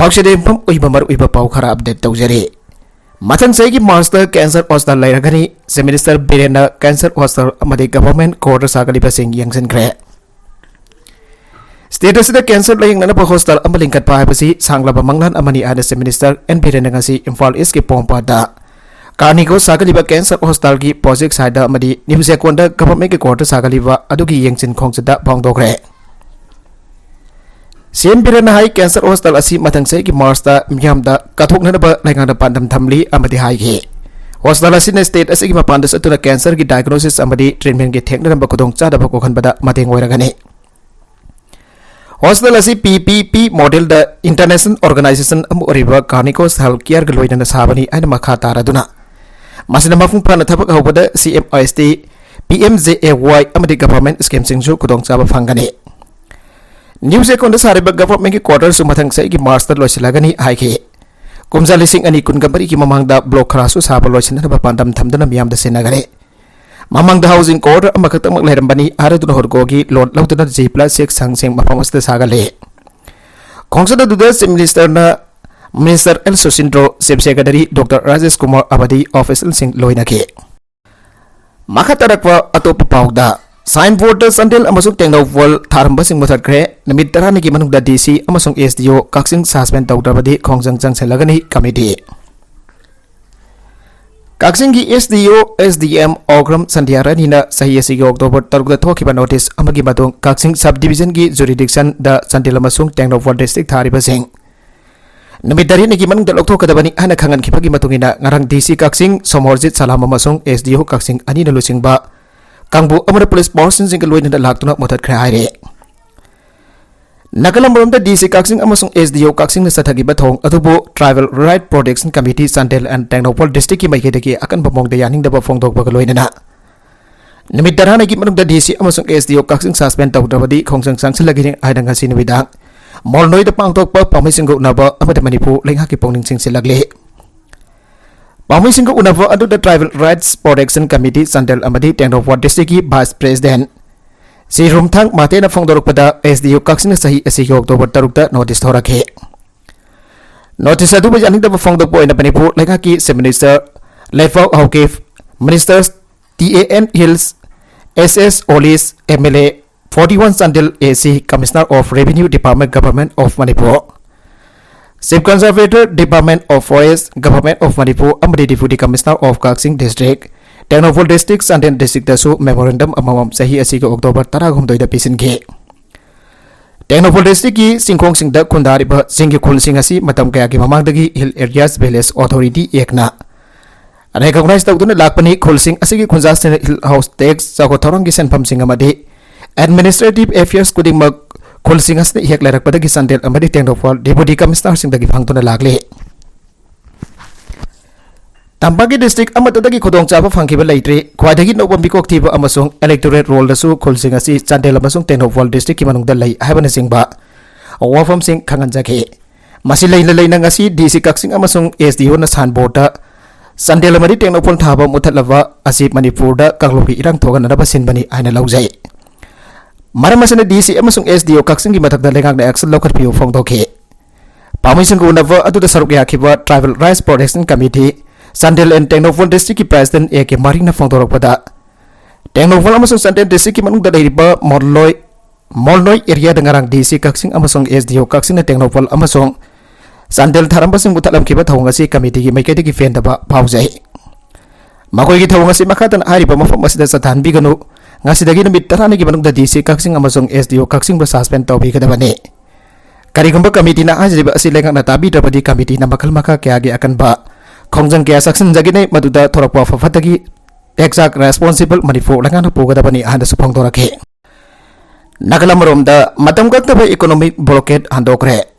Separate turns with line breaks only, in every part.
पाक्सेदेमफम उइबमर उइब पाउ खरा अपडेट तौजरे मथन सही की मार्च कैंसर हॉस्पिटल लेरगनी से मिनिस्टर बिरेन कैंसर हॉस्पिटल अमदे गवर्नमेंट कोर्ट सागलिबा सिंह यंगजनग्रे स्टेट असिदा कैंसर लेंगनब हॉस्पिटल अम लिंकटपा हाबसी सांगलब मंगलन अमनी आदे से minister N Biren ngasi Imphal East की पोंपादा कार्निको सागलिबा कैंसर हॉस्पिटल की प्रोजेक्ट साइड अमदी निमसेकोंदा गवर्नमेंट की कोर्ट सागलिबा अदुगी यंगजिन खोंगसदा फोंगदोग्रे सीएम बिरेन हाई कैंसर हॉस्पिटल असी मथंग से की मार्च मियामदा कथोकनब लेंगाना पांदम थमली अमदी हाईगे हॉस्पिटल असी स्टेट असी की मपान सतुना कैंसर की डायग्नोसिस अमदी ट्रीटमेंट की थेंगनब खुदोंग चादब कोखनबदा मतेंग ओइरगनी हॉस्पिटल असी PPP model the international organisation अमरिबा कार्निकोस हेल्थ केयर ग लोइना साबनी आइन मखा तारादुना मसिना मफुंग फाना थबक हौबदा सीएमआईएसटी पीएमजेएवाई अमदी गवर्नमेंट स्कीम सिंगसु खुदोंग चाबा फंगनी न्यूज एकोंड सारिब गवर्नमेंट की क्वार्टर सु मथंग से की मार्च द लोइसलागनी हाइके कुमजा लिसिंग अनि कुनगंबरी की ममांगदा ब्लॉक खरासु साब लोइसनब पांदम थमदना मियामदा सेनगरे ममांगदा हाउसिंग कोर्ट अमखतमक लेरंबनी आरदुन होरगोगी लोन लौतना G+6 संगसेंग मफमस्ते सागले खोंगसदा दुदा minister L Susindro chief secretary doctor Rajesh Kumar अबदी ऑफिशियल सिंह लोइनके मखतरकवा अतोप पाउदा साइन बोर्ड संदेल अमसुक टेंगनोवल थारंबसिंग मुथटख्रे नमित तरानी की मनुंगदा डीसी अमसुक एसडीओ काक्सिंग सस्पेंड तौदबदी खोंगजंग जंगसेलगनी कमिटी काक्सिंग की एसडीओ एसडीएम ओग्रम संध्यारानीना सही असिगी अक्टोबर 3 थोखिबा नोटिस अमगी मतुंग काक्सिंग सब डिवीजन की जुरिडिक्शन द संदेल अमसुक टेंगनोवल डिस्ट्रिक्ट थारिबसिंग नमित तरानी की मनुंगदा लौथोकदबनी हाना खंगनखिबगी मतुंगिना ngarang डीसी काक्सिंग सोमोरजित सलाम अमसुक एसडीओ काक्सिंग अनिना लुसिंगबा कांगबु अमर पुलिस फोर्स सिंग लोइना लाक्तुना मोथटख्रे हाइरे नकलमरोमदा डीसी काक्सिंग अमसुंग एसडीओ काक्सिंग सथगिबा थोंग अदुबो tribal right protection committee Chandel and Tengnoupal district की माइकेदगी अकन बमोंगदा यानिंगदबा फोंगदोकबा लोइना निमित तराना की मनुंगदा डीसी अमसुंग एसडीओ काक्सिंग सस्पेंड तौदबदी खोंगजंग सांगसलगिनि आइदंगसी निविदांग मोलनोइदा पांगतोकपा पामिसिंग उनबा अमद मणिपुर लेंगा की पोंगनिंग सिंगसिलगले पामिसिंग उनबा अदुदा tribal rights protection committee Chandel अमदी टेंगनोवल डिस्ट्रिक्ट की वाइस प्रेसिडेंट श्री रुमथांग मातेना फोंगदोरकपदा एसडीओ काक्सिंग सही असिगी अक्टोबर 3 नोटिस थोरखे नोटिस अदुबा यानिंगदबा फोंगदोकपा ओइना मणिपुर लेंगा की चीफ मिनिस्टर लेफाउ हाउकेफ मिनिस्टर्स TAN हिल्स SS ओलिस MLA 41 संदेल AC commissioner of revenue department government of Manipur chief conservator department of forest government of Manipur अमदी deputy commissioner of Kakching district Tengnoupal district Chandel district दसु मेमोरेंडम अममम सही असिगी अक्टोबर 13 पिसिनगे टेंगनोवल डिस्ट्रिक्ट की सिंखोंग सिंगदा खुंदारिबा सिंगी खुलसिंग असि मतम कया की ममांगदगी हिल एरियाज विलेज अथॉरिटी एकना रिकॉग्नाइज तौदुना लाकपनी खुलसिंग असिगी खुंजास हिल हाउस टैक्स जागो थौरंग की सेनफम सिंग अमदी एडमिनिस्ट्रेटिव अफेयर्स कुदिमक खुलसिंग असने हेक लेरकपदगी संदेल अमदी टेंगनोवल डिप्यूटी कमिश्नर सिंगदगी फंगतुना लागले तंबागी डिस्ट्रिक्ट अमतदगी खुदोंचाबा फंखिबा लेट्रे ख्वाइदगी नोबम बिकोक थीबा अमसुंग इलेक्टोरेट रोल दसु खुलसिंग असि संदेल अमसुंग टेंगनोवल डिस्ट्रिक्ट की मनुंगदा लई हाइबना सिंगबा वाफम सिंग खंगनजखे मसि लेना लेना ngasi डीसी काक्सिंग अमसुंग एसडीओ ना सान बोर्ड संदेल अमदी टेंगनोवल थाबा मुथलवा असि मणिपुर दा कांगलोकी इरंग थोगनबा सिनबनी आइना लौजै मरम असने डीसी अमसुंग एसडीओ काक्सिंग की मथकदा लेंगांगना एक्शन लौखटपियो फोंगदोखे पामिसिंग उनबा अदुदा सरुक याखिबा tribal rights protection committee Chandel and Tengnoupal district की प्रेसिडेंट ए के मारिंगना फोंगदोरकपदा टेंगनोवल अमसुंग संदेल डिस्ट्रिक्ट की मनुंगदा लेरिबा मोलनोय एरिया दंगारंग डीसी काक्सिंग अमसुंग एसडीओ काक्सिंग टेंगनोवल अमसुंग संदेल थारंबसिंग मुथलमखिबा थौंगसी कमिटी की माइकेदगी फेंदबा फाउजै मखोयगी थौंगसी मखादन हारिबा मफम असिदा सथानबिगनु ngasi numit tarani ki manungda DC kaksing amasung SDO kaksing ba suspend tawbigedabani karigumba committee na ajriba asi lengak na tabi dabadi committee na makal maka kya gi akan ba khongjang kya saction jagine maduda thorakwa fafatagi exact responsible manipur langana pogadabani handa supong dorake nagalamrom da matam gaktaba economic blockade handokre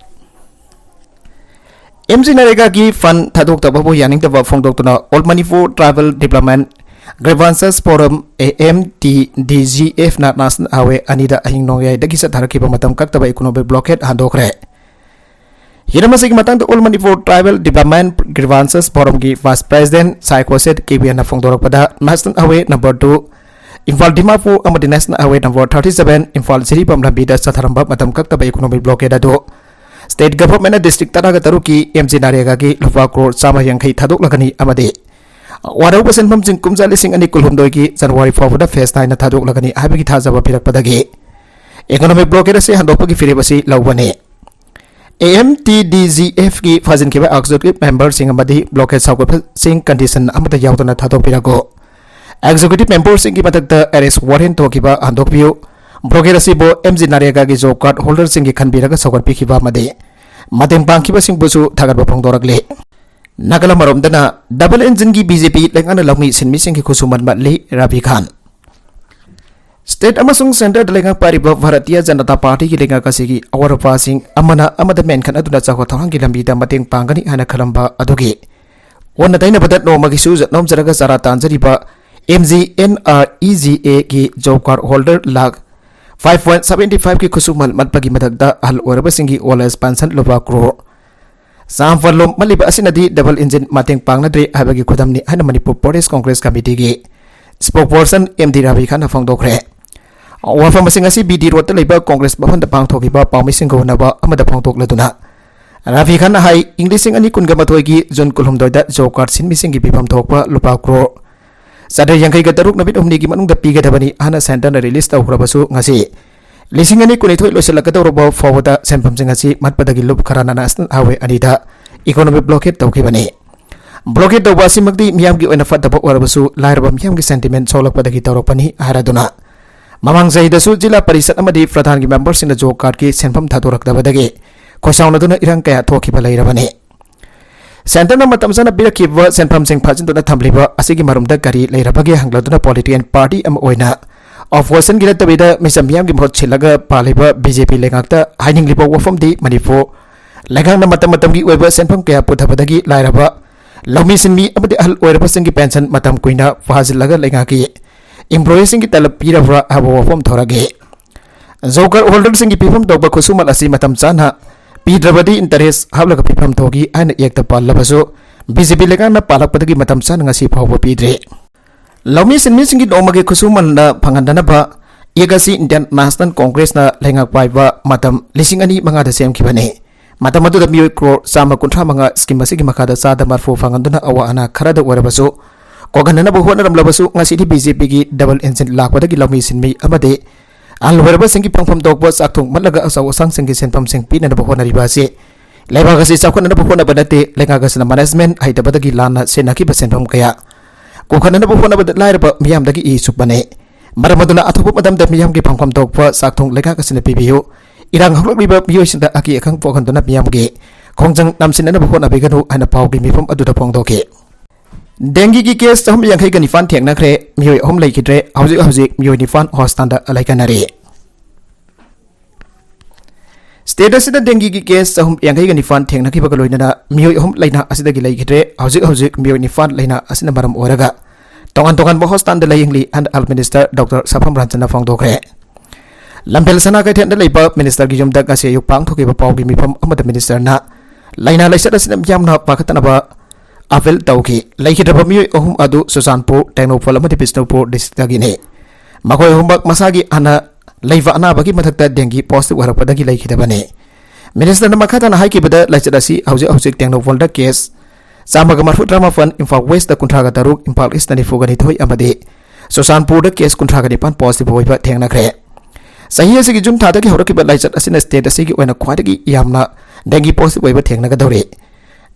MG Narega ki fund thadok tababu yaning taba phongdoktuna All Manipur Tribal Development Grievances Forum AMTDGF na National Highway anida ahing nongyay dagi sa tharakiba matam kaktaba economic blockade handokre हिरमसिक मतंग All Manipur Tribal Development Grievances Forum की Vice President Saikoset KBN na phongdorokpada National Highway number 2 Imphal Dimapur amadi National Highway number 37 Imphal Siripam lambida sa tharamba matam kaktaba economic blockade ado state government district तराग तरु की MG NREGA की लुपा करोड़ चामा यांखई थादोक लगनी अमदे वारौब सेनफम सिंह कुमजा लिसिंग अनि कुलहुमदोय की जनवरी फाउबदा face 9 थादोक लगनी हाबिगी थाजब पिरकपदगी इकोनॉमिक ब्लॉकेज से हंदोपगी फिरेबसी लौबने AMTDGF की फाजिन के एक्जीक्यूटिव मेंबर सिंह अमदी ब्लॉकेज साउगप सिंह कंडीशन अमदा यावदना थादोपिरगो एक्जीक्यूटिव मेंबर सिंह की मदद अरेस्ट वारंट तोकिबा हंदोकबियो ब्लॉकेज असिबो एमजी नारेगा की जॉब कार्ड होल्डर सिंह की खनबिरगा सौगरपिखिबा मदे मतेंग पांखिबा सिंहबुसु थागरबा फोंदोरगले नगला मरोमदना डबल इंजन की बीजेपी लेंगाना लौमी सिनमी सिंह की खुसुमन मल्ली रवि खान स्टेट अमसुंग सेंटर लेंगा पारिबा भारतीय जनता पार्टी की लेंगा कसिगी अवरपा सिंह अमना अमद मेनखन अदुना चाखो थौरंगी लंबीदा मतेंग पांगनी हाना खलंबा अदुगी वन्न दैना बदत नोमगी सुज नोम जरगा सारा तांजरीबा MGNREGA की जॉब कार्ड होल्डर लाख 5.75 की खुसुमल मतपगी मदगदा हल ओरबा सिंगी ओलस पेंशन लुबा करोड़ सामफलोम मलिबा असिनदी डबल इंजन मतेंग पांगनद्रे हाबगी खुदमनी हाना मणिपुर प्रदेश कांग्रेस कमिटी की स्पोकपर्सन एमडी रवि खान फोंदोखरे वाफम सिंह असि बीडी रोड लेबा कांग्रेस भवन पांगथोगिबा पाउमिसिंग गोनबा अमदा फोंदोकलदुना रवि खान हाई इंग्लिशिंग अनि कुनगमथोय की जुन कुलहुमदोयदा जॉब कार्ड सिनमिसिंग की पिफम थोकपा लुपा करोड़ सादर यांखई तरुक नबित उमनी की मनुंग पीगदबनी हाना सेंटर रिलीज तौखरबसु ngasi लिसिंग अनि कुनिथोय लोसलकदौरबा फावदा सेंफम सिंह असि मतपदगी लुप खराना नेशनल हाईवे अनिदा इकोनॉमिक ब्लॉकेट तौखिबनी ब्लॉकेट तौबा सिमगदी मियाम की ओना फदब ओरबसु लायरबा मियाम की सेंटिमेंट सोलकपदगी तौरपनी हारादुना ममांग जहिदसु जिला परिषद अमदी प्रधान की मेंबर सिंह जॉब कार्ड की सेंफम थादोरकदबदगी खोसाउनदुना इरंग कया थोखिबा लैरबनी सेंटर मतमजना बिरखिब सेंफम सिंह फाजिनदुना थमलिबा असिगी मरुमदा गरी लैरबगे हंगलदुना पॉलिटिकल पार्टी अम ओइना ऑपोजिशन की नतबिदा मिसम मियाम की महत छिलगा पालिबा बीजेपी लेगाक्ता हाइनिंगलिबा वफमदी मणिपुर लेगांगना मतम की ओइबा सेंफम कया पुथबदगी लायरबा लौमी सिनमी अमदि अहल ओइरबा सिंह की पेंशन मतम कुइना फाजिलगा लेगाकी एम्प्लॉई सिंह की तलब पीरबरा हबो वफम थोरगे जोकर होल्डर सिंह की पिफम तौबा खुसुमल असि मतम चाना पीद्रबदी इंटरेस्ट हाबलग पिफम थोगी आइन एकता पालबसु बीजेपी लेगाना पालकपदगी मतम चाना ngasi फावबा पीद्रे लौमी सिनमी सिंह की नोमगे खुसुमल ना फंगनदनबा एगसी इंडियन नेशनल कांग्रेस ना लेंगा पाइबा मतम लिसिंग अनि मंगा द सेमखिबने मतम अदुदा मियोय क्रो सामा कुंठा मंगा स्कीम असिगी मखादा सादा मरफो फंगनदुना अवा अना खरद ओरबसु कोगनना होनरमलबसु ngasi बीजेपी की डबल इंजन लाकपदगी लौमी सिनमी अमदे अलवरबा सिंह की पंगफम दोगबा चाकथों मतलगा असाव असंग सिंह की सेनफम सिंह पीनब होनरिबासे लेबागसी चाखनब होनब नते लेगागसना मैनेजमेंट हाइदबदगी लाना सेनाकी सेनफम कया कोखनब होनब लायरब मियामदगी इ सुपने मरमदुना अथोप मदम द मियाम की पंगफम दोगबा चाकथों लेगागसना पिबियो इरांग हलबिबा मियोसिंदा अकी अखंग पोखनदुना मियामगे खोंजंग नमसिनब होनबिगनु अना पावगी मिफम अदुदा पोंगदोके डेंगी की केस चहुम यांखई का निफान थेंगनख्रे मियोय अहम लैखिद्रे हौजिक हौजिक मियोय निफान हॉस्पिटल लैकनरे स्टेट असिदा डेंगी की केस चहुम यांखई का निफान थेंगनखिबग लोइनना मियोय अहम लैना असिदगी लैखिद्रे हौजिक हौजिक मियोय निफान लैना असिना मरम ओरगा तोंगन तोंगन हॉस्पिटल लैयंगली एंड अल मिनिस्टर डॉक्टर सफम रांचना फोंदोखरे लंबेल सना कैथेन लैबा मिनिस्टर की जुमदा गासे युक पांगथोकिबा पावगी मिफम अमद मिनिस्टर ना लैना लैसद असिना यामना पाखतनबा अपील तौकी लैखिद्रब मियोय अहुम अदु सुसानपुर टेक्नोफल अमदि बिष्णुपुर डिस्ट्रिक्टगिने मखोय अहुमबक मसागी अना लैवा अनाबगी मथक्ता डेंगी पॉजिटिव वरपदगी लैखिदबने मिनिस्टर मखादना हाइकिबदा लैचदसी हौजिक हौजिक टेक्नोफल केस चामग मरफुद्रामा फन इम्फाल वेस्ट कुंथ्रागा तरुक इम्फाल ईस्ट निफुगनी थोय अमदि सुसानपुर केस कुंथ्रागा निपान पॉजिटिव होइबा थेंगनख्रे सही असigi जुन थादगी हौरकिबा लैचद असिना स्टेट असigi ओइना ख्वादगी यामना डेंगी पॉजिटिव होइबा थेंगनगदौरे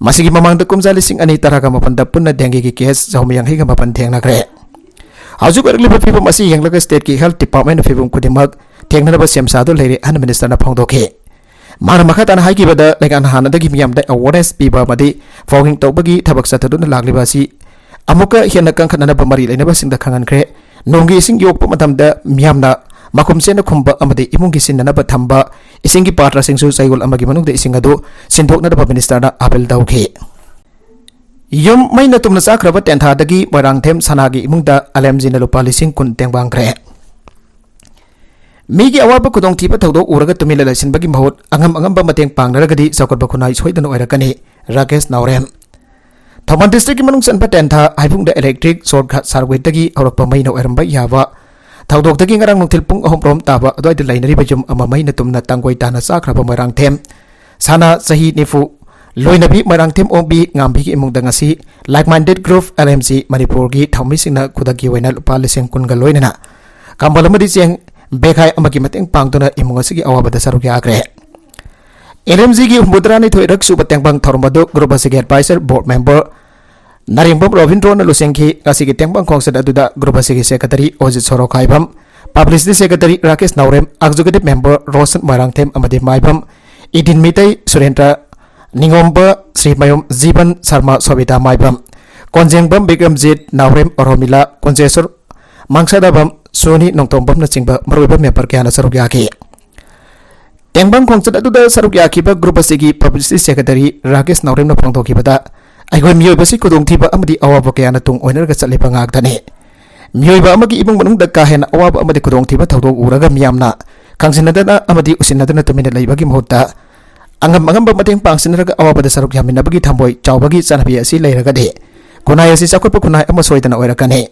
मसिगी ममांग कुमजा लिसिंग अनि तरागा मपन पुनः डेंगी की केस जौमियांग मपन थेंगनख्रे हौजिक ओरगलिबा फिबम असि यंगलगा स्टेट की हेल्थ डिपार्टमेंट फिबम खुदिमक थेंगनब सेमसादो लेरे हन मिनिस्टर ना फोंदोखे मार मखाताना हाइकिबदा लेगान हानदगी मियामदा अवेयरनेस पीबा मदि फॉगिंग तौबगी थबक सथदुना लागलिबासी अमुका हेन कंखननब मरी लेनबा सिंगदा खंगनख्रे नोंगी सिंग योप मतमदा मियामना मखुम सेना खुंबा अमदे इमुंगी सिन्ननब थंबा इसिंगी पात्रा सिंगसु सैगुल अमगी मनुंगदे इसिंग अदु सिंथोकनदब मिनिस्टर ना अपील तौखे यम मैना तुमना चाख्रब टेंथादगी मोरांगथेम सनागी इमुंगदा अलेमजिना लुपा लिसिंग कुन तेंबांग्रे मीगी अवाब खुदोंथीब थौदो उरगा तुमिला लैसिनबगी महूत अंगम अंगम मतेंग पांगनरगदी चौकटब खुनाई सोइदन ओइरकनी राकेश नावरेम थौबाल डिस्ट्रिक्ट की मनुंग चनपा टेंथा हाइफुंगदा इलेक्ट्रिक शॉर्टकट सर्किटगी औरकपा मैना ओइरंबा याबा थौदोकदगी ngarang nungthil pung ahom prom taba adoi de lainari bajum ama maina tumna tangoi tana chakraba moirang them sana sahi nifu loinabi marangtem ombi ngambi ki imung dangasi like minded group LMC Manipur gi thaumi singna kudagi waina lupa lising kun ga loinana kambalamadi cheng bekhai amagi mateng pangtuna imung asigi awabada sarukya agre LMC gi mudrani thoirak su batengbang thormado group asigi advisor board member Naringbom Rovindro na lusengki asigi tengbang kongsad aduda group asigi secretary Ojit Sorokaibam Publicity Secretary Rakesh Naurem Executive Member Rosan Marangthem amadi maibam Idin Mitai Surendra Ningomba Sri Mayom Ziban Sarma Sobita maibam Konjengbam Bikramjit Naurem Oromila Konjesor Mangsadabam Soni Nongtombam na chingba maruibam member kyana sarugyaki Tengbang kongsad aduda sarugyaki ba group asigi Publicity Secretary Rakesh Naurem na phangthokibada Aigoi miyoibasi kudongthiba amadi awaba kyana tung oinarga chatliba ngakdani Miyoiba amagi ibung manung da kahen awaba amadi kudongthiba thodok uraga miyamna kangsinadana amadi usinadana tumina leibagi mahutta angamba mateng pangsinaraga awaba da saruk yaminabagi thamboi chawbagi chanabi asi leiragade kunai asi chakutpa kunai ama soidana oirakane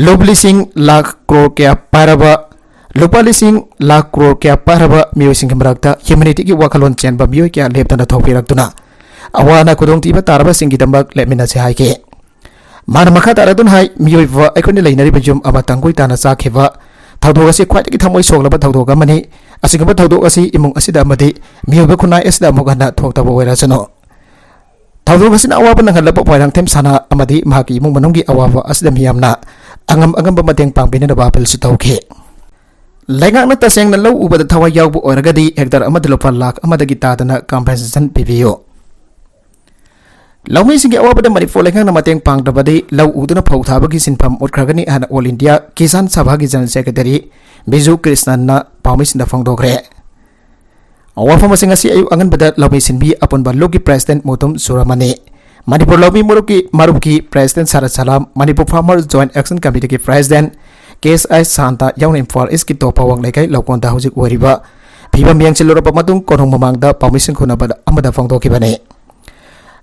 loblising lakh crore kya paraba lupalising lakh crore kya paraba miyoising marakta humanity gi wakalon chenba miyoi kya leptana thopirakduna awana kudongthiba taraba singi dambak lemina se haike Mana makha taradun hai miyoiba aikoni leinari bajum ama tangoi tana chakheba thawdok asi khwaitagi thamoi soglaba thawdok amani asigaba thawdok asi imung asida amadi miyoiba khunai asida mogana thoktaba oirasano thawdok asina awaba nangalaba poirang them sana amadi mahaki imung manunggi awaba asida miyamna angamba mateng pangbina na bapel su tawke Laingak na taseng na law ubada thawai yawbu oiragadi hektar amadi lupa lakh amadagi tadana compensation pibiyo Laumi singi awabada Manipur lengang na mateng pangdabadi law uduna phawthabagi sinpham utkragani hana All India Kisan Sabha gi General Secretary Biju Krishnan na pawmisinda phangdokre awafam asing asi ayu angan bada laumi sinbi apunba logi President Mutum Suramani Manipur laumi maruki President Sarat Salam Manipur Farmers Joint Action Committee ki President KSI Santa yauna Imphal East ki topawang lekai laukonda hojik wariba phibam yangchilorapa matung konong mamangda pawmisin khunabada amada phangdokibane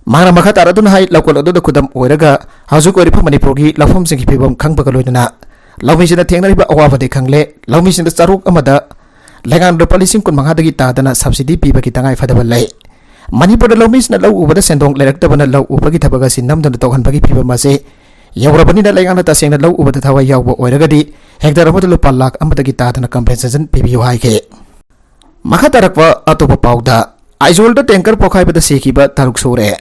Mana makha taradun hai lokal odo kudam oiraga hajuk oripa Manipur gi lafam singhi phibam khangbaga loinana lawmi sina thengnariba awaba de khangle lawmi sina charuk amada lengan ro policing kun mangha dagi tadana subsidy piba ki tangai fadaba lai Manipur da lawmi sina law ubada sendong leraktabana law ubagi thabaga sinamdana tokhan bagi phibam ase yaurabani da lengan ta sengna law ubada thawa yawbo oiraga di hektar amada lupa lakh amada gi tadana compensation pibiyo haike makha tarakwa atopa pauda aizol da tanker pokhai bada sekiba taruk sore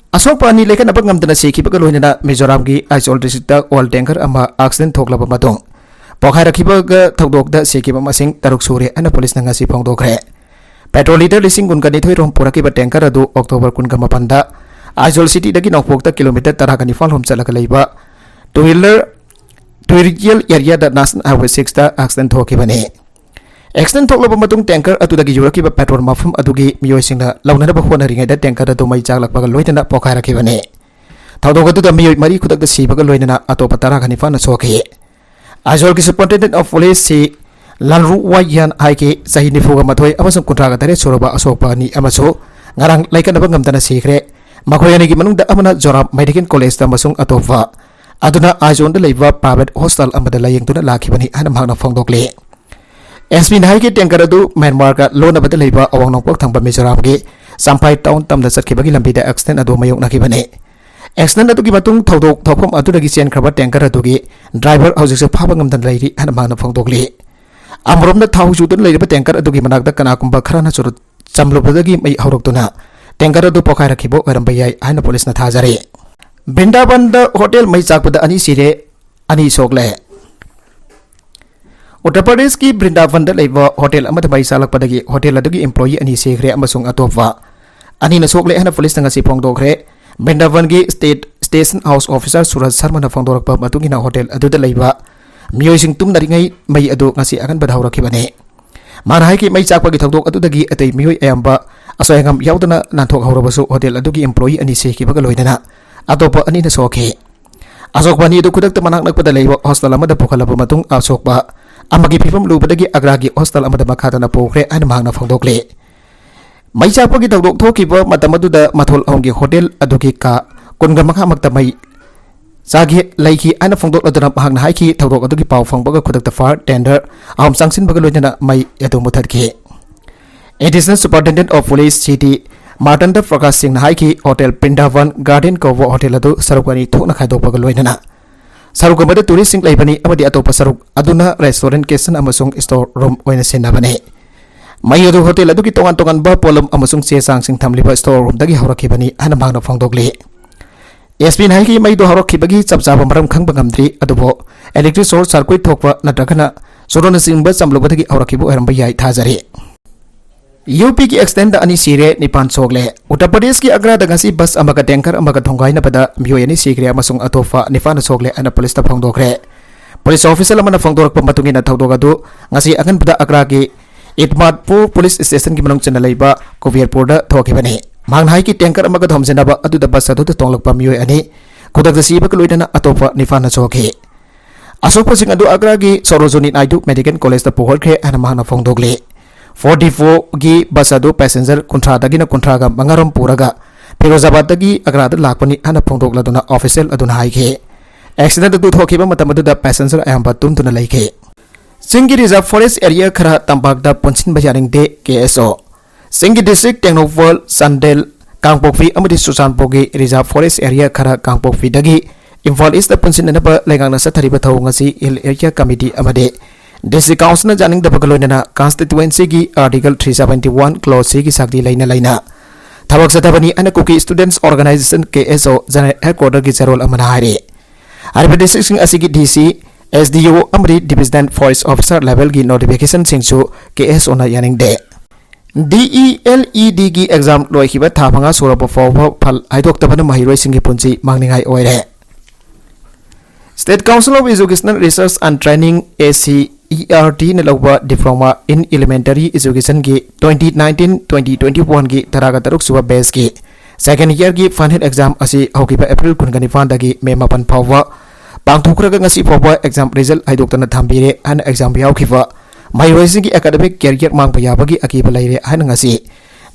Asok pani lekan apa ngamdana sekiba loinana Mizoram gi Aizol district oil tanker ama accident thoklaba matong pokhai rakhiba ga thokdok da sekiba masing taruk sure ana police na ngasi phongdokre petrol liter lising gun gani thoi rom purakiba tanker adu October kun ga mapanda Aizol city dagi nokpok ta kilometer taragani fal hom chalaka leiba two wheeler area da National Highway 6 da accident thokibane Accident thoklaba matung tanker atudagi yurakiba petrol mafum adugi miyoisingna launaraba honari da tanker adu mai chaglakpaga loinana pokhai rakhibane thawdok adu da miyoi mari khudak da sibaga loinana atopa taragani fana sokhe Aizol ki Superintendent of Police si Lanru Wayan haike sahi nifuga mathoi amasung kuntraga tare soroba asokpa ni amaso ngarang laikanaba ngamdana sikre makoyani gi manung da amana Joram Medical College da masung atopa aduna Aizol da leiba private hostel amada layeng tuna lakhibani ana magna phongdokle SB Nahai ki tanker adu Myanmar ka lona bada leiba awang nongpok thangba Mizoram gi Sampai town tamda chatkibagi lambida accident adu mayok nakibane accident adu gi matung thodok thopam adu dagi chen khraba tanker adu gi driver hojik se phaba ngamdan leiri ana magna phongdokli amrom na thau judun leiriba tanker adu gi manakda kana kumba kharana churu chamlubadagi mai hauroktuna tanker adu pokhai rakhibo oramba yai ana police na thajare Bindaban da hotel mai chakpada ani sire ani sokle Uttar Pradesh ki Brindavan da leiba hotel amada bai salak padagi hotel adugi employee ani sekre amasung atopwa ani na sokle hana police nga si phongdokre Brindavan gi station house officer Suraj Sharma na phongdorakpa matungi na hotel adu da leiba miyoising tum naringai mai adu ngasi akan badhaurakibane mar hai ki mai chakpa gi thokdok adu dagi atei miyoi ayamba asoyangam yaudana nanthok haurobasu hotel adugi employee ani sekibaga loinana atopa ani na sokhe asokpa ni adu kudak manak nakpada leiba hostel amada pokhalaba matung asokpa amagi phifam lubadagi agragi hostel amada makhatana pokre ana magna phongdokle mai chapagi thokdok thokiba matamadu da mathol aungi hotel adugi ka kunga makha makta mai sagi laiki ana phongdok adana magna haiki thokdok adugi paw phongbaga khudakta far tender ahom sangsin baga loina mai edu muthatki additional superintendent of police सीटी मार्टन प्रकाश सिंह हाई hotel पिंडावन garden कौब hotel अदु सरुक अनि थोना खाइदोकपग लोइनना सरुक अमद tourist Singh लैबनी अमदी अतोप सरुक अदुना रेस्टोरेंट किचन अमसुंग स्टोर रूम ओइना सेनाबने मई अदु होटल अदुकी तोगान तोगान बा पोलम अमसुंग चे सांग सिंह थमलिबा स्टोर रूम दगी हौरखिबनी हना मांगना फोंदोगले एसपी हाई मई दो हौरखिबगी चपचाब मरम खंगब ngamdri अदुबो इलेक्ट्रिक सोर्स सर्किट थोकवा नत्रगना सोरोन सिंह चमलुबदगी हौरखिबो अरंब याई थाजरे यूपी की एक्सटेंड अनि सिरे निपान सोगले उत्तर प्रदेश की अग्रा दगसी बस अमग टैंकर अमग थोंगाइन पद मियोयनी सिग्रे अमसुंग अतोफा निफान सोगले अन पुलिस ता फोंदोखरे पुलिस ऑफिसर अमन फोंदोरक मतुंगिना थौदोगदु ngasi अगन पद अग्रा की इटमादपुर पुलिस स्टेशन की मनों चना लेबा कोवियरपुर दा थोखिबने मांगनाई की टैंकर अमग थोमजेनाबा अदु द बस अदु तोंगलकपा मियोय अनि खुदक सीबक लोइदना अतोफा निफान सोखे असोक सिंह अदु अग्रा की सरोजनी नायडू मेडिकल कॉलेज दा पोहरखे अन मांगना फोंदोगले 44 की बस अदु पैसेंजर कुंथ्रादगिना कुंथ्रागा मंगारम पुरगा फिरोजाबादगी अग्राद लाकपनी हन फोंदोगलदुना ऑफिशियल अदुना हाइखे एक्सीडेंट अदु थोखिबा मतम अदुदा पैसेंजर अयंबा तुमतुना लैखे सिंगी रिजर्व फॉरेस्ट एरिया खरा तंबागदा पंचिन बजारिंगदे केएसओ सिंगी डिस्ट्रिक्ट टेक्नोवल संडेल कांगपोफी अमदि सुसानपोगी रिजर्व फॉरेस्ट एरिया खरा कांगपोफी दगी इम्फाल ईस्ट पंचिननबा लेगांगना सथरिबा थौंगसी हिल एरिया कमिटी अमदे डिस्ट्रिक्ट काउंसिल जानिंग दबगलोइना कांस्टिट्युएंसी की आर्टिकल 371 क्लॉज सी की साक्ति लाइना लाइना थबक सतबनी अन Kuki students organisation KSO general headquarter की चरोल अमना हारे अरब डिस्ट्रिक्ट असिगी डीसी एसडीओ अमरी डिविजनल फॉरेस्ट ऑफिसर लेवल की नोटिफिकेशन सिंगसु केएसओ ना यानिंग दे डीईएलईडी की एग्जाम लोइखिबा थाफंगा सोरब फॉव फल हाइदोक्तबन महिरोइ सिंगी पुंची मांगनिंगाई ओइरे state council of educational research and training ACERT ने लौबा डिप्लोमा इन एलिमेंटरी एजुकेशन की 2019-2021 की तरागा तरुक सुबह बेस की सेकेंड ईयर की फाइनल एग्जाम असी हौकिबा अप्रैल 19 दगी मे 9 फावबा पांगथोखरगा ngasi फावबा एग्जाम रिजल्ट हाइदोक्तना थांबीरे हन एग्जाम यावखिबा माइरोइसिंग की एकेडमिक कैरियर मांगबा याबगी अकीबा लैरे हन ngasi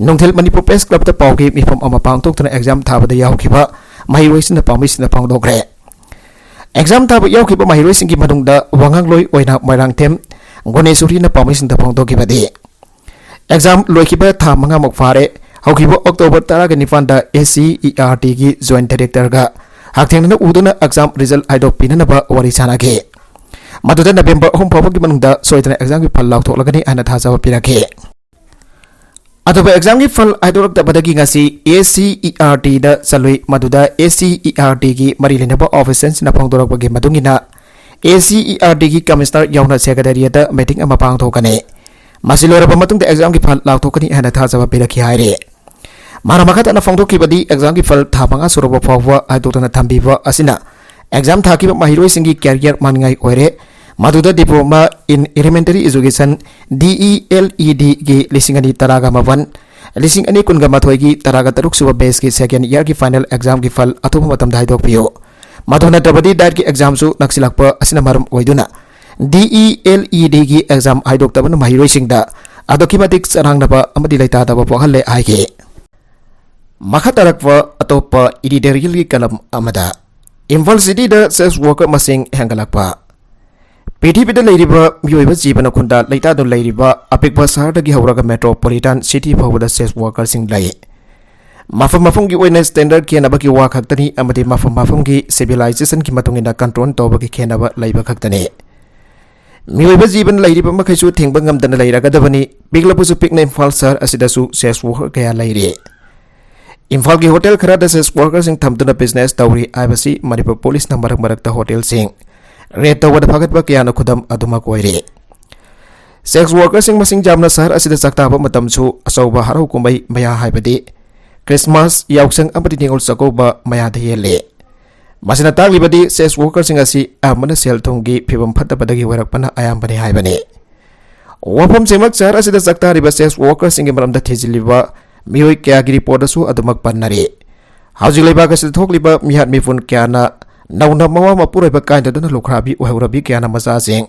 नोंथेल मणिपुर प्रेस क्लब ता पावगी मिफम अमा पांगथोक्तना एग्जाम थाबदा यावखिबा माइरोइसिंग पामिसिना पांगदोखरे एग्जाम थाब यावखिबा माहिरोइसिंग की मनुंगदा वांगांगलोइ ओइना मैरांगथेम गणेशुरी न पामिसिंग दा फोंदोखिबदि एग्जाम लोइखिबा था मंगा मक फारे हौखिबा अक्टोबर 19 दा ACERT की जॉइंट डायरेक्टर गा हाक्थेंगना उदुना एग्जाम रिजल्ट हाइदोक पिननबा वरि सानागे मदुदा नवेंबर 3 फावबगी मनुंगदा सोइदना एग्जाम की फल लाउथोलगनि आना थाजाबा पिराखे अदुबा एग्जाम की फल हाइदोरक दबदगी ngasi ACERT दा चलुई मदुदा ACERT की मरी लेनबा ऑफिसर्स न फोंदोरकबगी मदुंगिना ACERT की कमिश्नर यावना सेक्रेटरीट मीटिंग अमा पांगथोकने मासिलोरबा मतुंग एग्जाम की फल लाउथोकनि आना थाजाबा पिराखि हाइरे मारा मखत न फोंदोकिबदी एग्जाम की फल थामंगा सुरबा फावबा हाइदोक्तना थंबीबा असिना एग्जाम थाकिबा महिरोइसिंगी कैरियर मानगाई ओइरे मधुदा diploma in elementary education DELED की लिसिंगनी तरागा मवन लिसिंगनी कुनगा मथोई की तरागा तरुक सुबह बेस की सेकेंड ईयर की फाइनल एग्जाम की फल अथुब मतम दाइदोकपियो मधुना तबदी डाइट की एग्जाम सु नक्सिलकपा असिना मरम ओइदुना DELED की एग्जाम हाइदोक्तबन महिरोइसिंगदा अदोकिमतिक चरांगनबा अमदि लैतादबा पोहल्ले आइगे मखतरकवा अतोप एडिटोरियल की कलम अमदा Imphal city the sex worker मसिंग हेंगलकपा पृथ्वीद मियोब जीवन खुंदा लेता अपिक शहर हौरग मेट्रोपोलिटन सिटी फाउद सेक्स वर्कर लई मफम मफम की स्टैंडर्ड खेनब की वा खतनी मफम मफम की सिविलाइजेशन की कंट्रोल तौब की खेनब लेब खतने मियोब जीवन मखैसु थेंब ngमदन लेरगदबनी पिगलपुसु पिकना इम्फाल शहर असिदसु सेक्स वर्कर कया लेरे इम्फाल की होटल खराद सेक्स वर्कर थमदुना बिजनेस तौरी आइबसी मणिपुर पुलिस नंबर मरक्ता होटल रेड तौबद फगतबा कयाना खुदम अदुमक ओइरे सेक्स वर्कर मसिंग जामना शहर असिदा चक्ताबा मतमसु अचौबा हरौ कुंबै मया हाइबदि क्रिसमस याउसंग अमदि निंगोल चकौबा मया हेले मसिना तागलिबदि सेक्स वर्कर असि अमना सेल थोंगी फिबम फतबदगी वरकपना आयामबने हाइबने वफम सेमक शहर असिदा चक्तारिबा सेक्स वर्कर सिंगे मरमदा थेजिलिबा मियोय कयागी रिपोर्टसु अदुमक पन्नरे हाउजिंग लेबाक असिदा थोकलिबा मिहात मिफुन कयाना नौना मवा मपुरब कायदना लोखराबी ओहरबी कयाना मचासिंग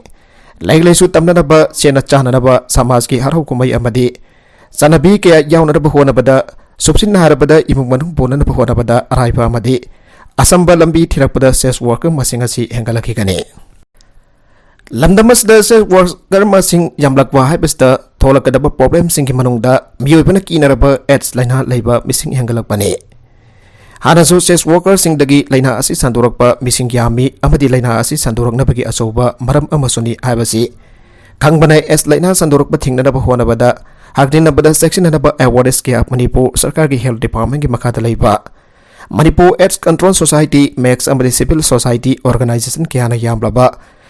लाइक तमनब सेना चाहनब समाज की हरौ कुमै अमदि चनबी कया याउनब होनबदा सुबसिन हरबद इमुंग मनुंग बोनब होनबदा अराइबा अमदि असंब लंबी थिरकपदा सेक्स वर्कर मसिंग असि हेंगलखिगने लमदमसदा सेक्स वर्कर मसिंग यामलकवा हाइबसदा थोलकदब प्रॉब्लम सिंह मनुंगदा मियोबना कीनरब एड्स लाइना लेबा मिसिंग हेंगलकपने हानसु सेक्स वर्कर सिंगदगी लाइना असि संदोरकपा मिसिंग यामी अमदि लाइना असि संदोरकनबगी अचौबा मरम अमसुनी हाइबसि खंगबना एड्स लाइना संदोरकपा थिंगनब होनबदा हागदिनबदा सेक्शननब अवेयरनेस के मणिपुर सरकार की हेल्थ डिपार्टमेंट की मखादा लेबा मणिपुर एड्स कंट्रोल सोसाइटी मैक्स अमदि सिविल सोसाइटी ऑर्गेनाइजेशन क्याना यामलबा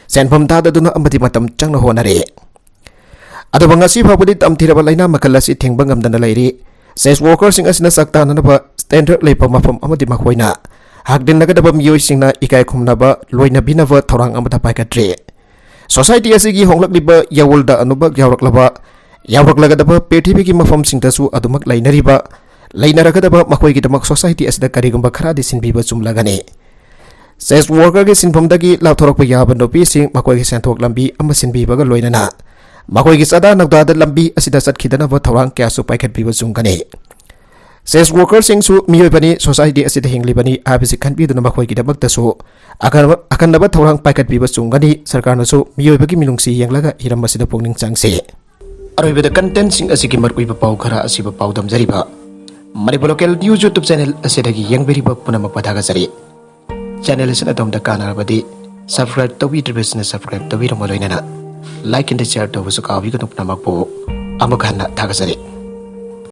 सेनफम ताददुना अमदि मतम चंगना होनरे अदुबा ngasi फाबुदि तमथिरबा लाइना मखल असि थिंगबा ngamdana लेरि सेक्स वर्कर सिंग असना सक्ताननबा स्टैंडर्ड लेपा मफम अमदि मखोइना हागदिनगदबा मियोइ सिंगना इकाय खुमनबा लोइनबिनबा थौरांग अमदा पाइकट्रे सोसाइटी असिगी होंगलकलिबा यावुलदा अनुभव यावरकलगदबा पृथ्वी की मफम सिंगदसु अदुमक लाइनरिबा लाइनरगदबा मखोइगिदमक सोसाइटी असदा करिगुंबा खरादि सिनबिबा चुमलगने सेक्स वर्कर के सिनफमदगी लाथोरकपा याबा नोपि सिंग मखोइगी सेंथोक लंबी अम सिनबिबगा लोइनना मखोइगी सदा नगदाद लंबी असिदा चटखिदनबा थौरांग क्यासु पाइखटबिबा चुमगने सेक्स वर्कर सिंगसु मियोइबनी सोसाइटी असिदा हिंगलिबनी आबिसि खनबिदुना मखोइगिदमक्तसु अखनबा थौरांग पाइखटबिबा चुमगनी सरकारनसु मियोइबगी मिनुंगसि यंगलगा हिरमसिदा पोंगनिंग चांगसे अरोइबदा कंटेंट सिंग असिगी मरकुइबा पाउ खरा असिबा पाउ दमजरिबा Manipur local news YouTube channel असिदगी यंगबेरिबा पुनमक पथागजरि चैनल असिना तमदा कानारबदी सब्सक्राइब तौबिद्रिबसिना सब्सक्राइब तौबिरमलोइना लाइक एंड शेयर तौबसु काबिगनु पुनमकपो अमखाना थागजरि।